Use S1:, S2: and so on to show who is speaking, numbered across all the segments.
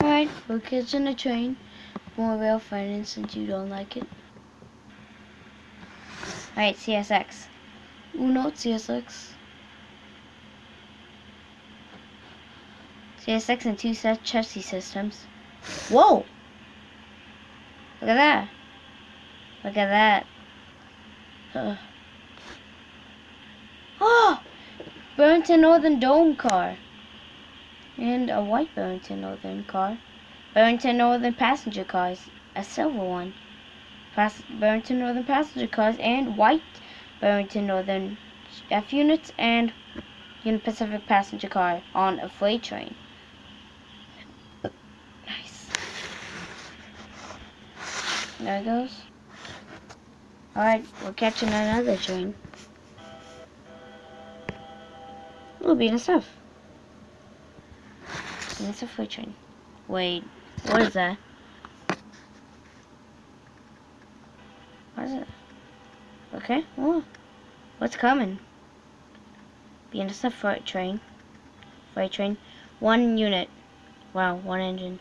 S1: Alright, we're catching a train. More rail fighting since you don't like it. Alright, CSX. Uno, CSX. CSX and two set chassis systems. Whoa! Look at that. Look at that. Oh! Burlington Northern Dome car. And a white Burlington Northern car. Burlington Northern passenger cars. A silver one. Burlington Northern passenger cars and white Burlington Northern F units and Union Pacific passenger car on a freight train. Nice. There it goes. Alright, we're catching another train. Ooh, BNSF. BNSF freight train. Wait, what is that? What is it? Okay, well, what's coming? BNSF freight train. Freight train. One unit. Wow, one engine.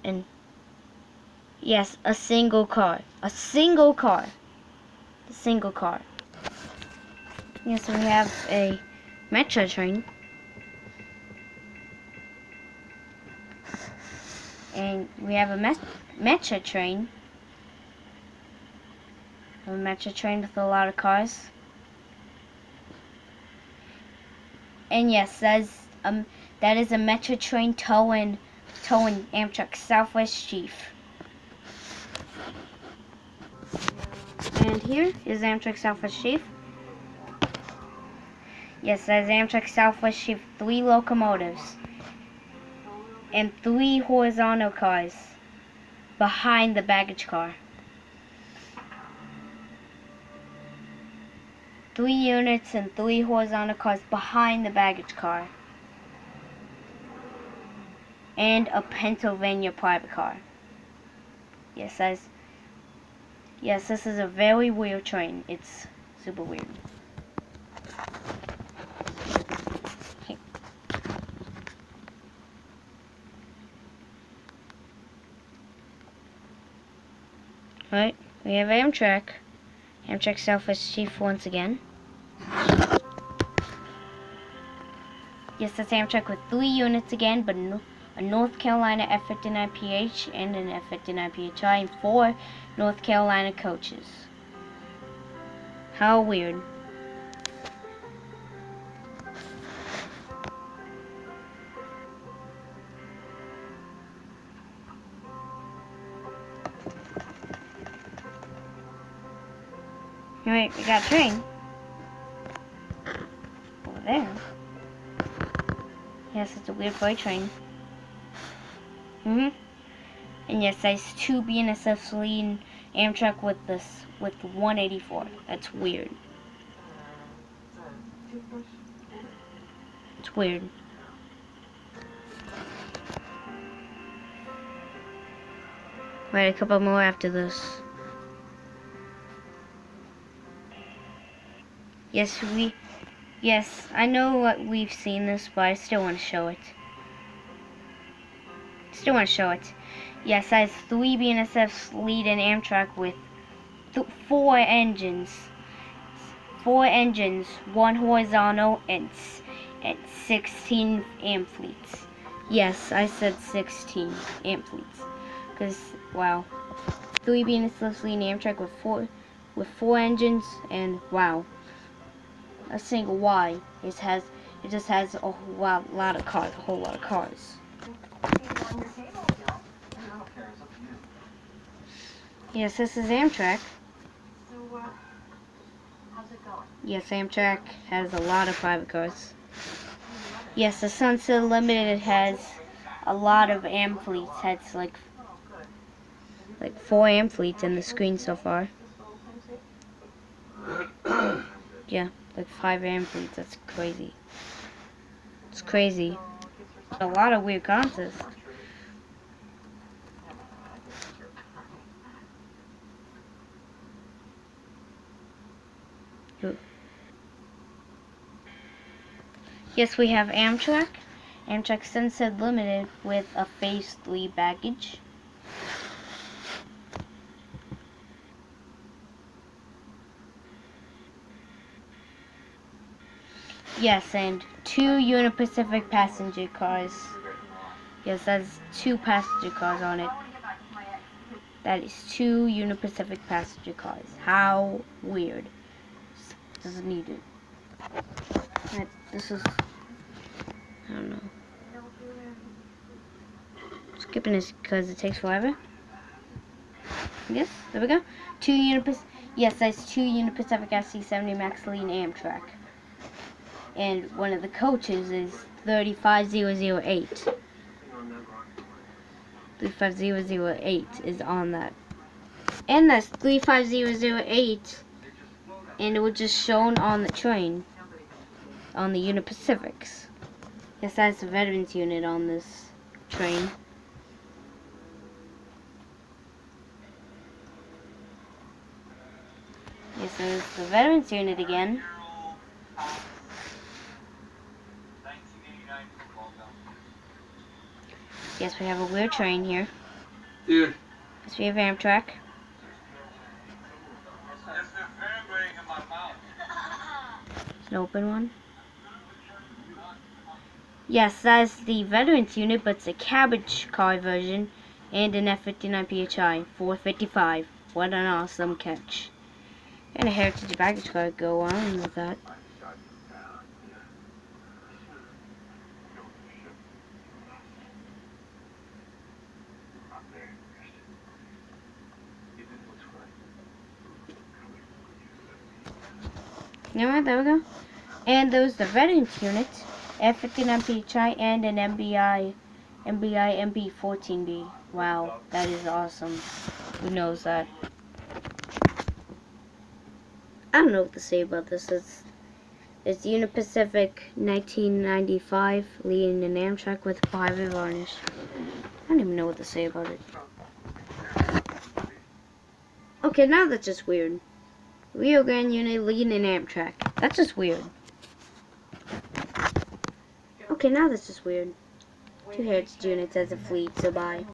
S1: And yes, a single car. A single car. A single car. Yes, we have a metro train. And we have a metro train. A metro train with a lot of cars. And yes, that is a metro train towing Amtrak Southwest Chief. And here is Amtrak Southwest Chief. Yes, that is Amtrak Southwest Chief. 3 locomotives. And 3 horizontal cars behind the baggage car. 3 units and 3 horizontal cars behind the baggage car. And a Pennsylvania private car. Yes, this is a very weird train. It's super weird. Okay. Alright, we have Amtrak. Amtrak Southwest Chief once again. Yes, that's Amtrak with 3 units again, but a North Carolina F59PH and an F59PHI and 4 North Carolina coaches. How weird. Alright, we got a train. Over there. Yes, it's a weird freight train. And yes, that's 2 BNSF leading Amtrak with 184. That's weird. It's weird. Right, a couple more after this. Yes, I know what we've seen this, but I still want to show it. Yes, that's 3 BNSFs leading Amtrak with 4 engines. 4 engines, 1 horizontal, and 16 amp fleets. Yes, I said 16 amp fleets. Because, wow. 3 BNSFs leading Amtrak with 4 engines, and wow. A single Y. It just has a whole lot of cars. Yes, this is Amtrak.
S2: So, how's it going?
S1: Yes, Amtrak has a lot of private cars. Yes, the Sunset Limited has a lot of amp fleets. Has like 4 amp fleets in the screen so far. Yeah, like 5 amp fleets. That's crazy. It's crazy. A lot of weird contests. Yes, we have Amtrak Amtrak Sunset Limited with a Phase 3 baggage. Yes, and 2 Union Pacific passenger cars. Yes, that's 2 passenger cars on it. That is 2 Union Pacific passenger cars. How weird. Doesn't need it. This is, I don't know. Skipping this because it takes forever. Yes, there we go. 2 Union Yes, that's 2 Union Pacific SC70 Max Lean Amtrak. And one of the coaches is 35008. 35008 is on that. And that's 35008. And it was just shown on the train. On the Union Pacifics. Yes, that's the veterans unit on this train. Yes, there's the veterans unit again. Yes, we have a weird train here.
S3: Dude.
S1: Yes, we have Amtrak. It's an open one. Yes, that's the veterans unit, but it's a cabbage car version and an F59 PHI 455. What an awesome catch. And a heritage baggage car go on with that. Alright, there we go. And there's the veterans unit, F59 PHI and an MBI MP14B. Wow, that is awesome. Who knows that? I don't know what to say about this. It's Union Pacific 1995 leading an Amtrak with private varnish. I don't even know what to say about it. Okay, now that's just weird. Rio Grande unit leading an Amtrak. That's just weird. Okay, now that's just weird. 2 heritage units as a fleet, so bye.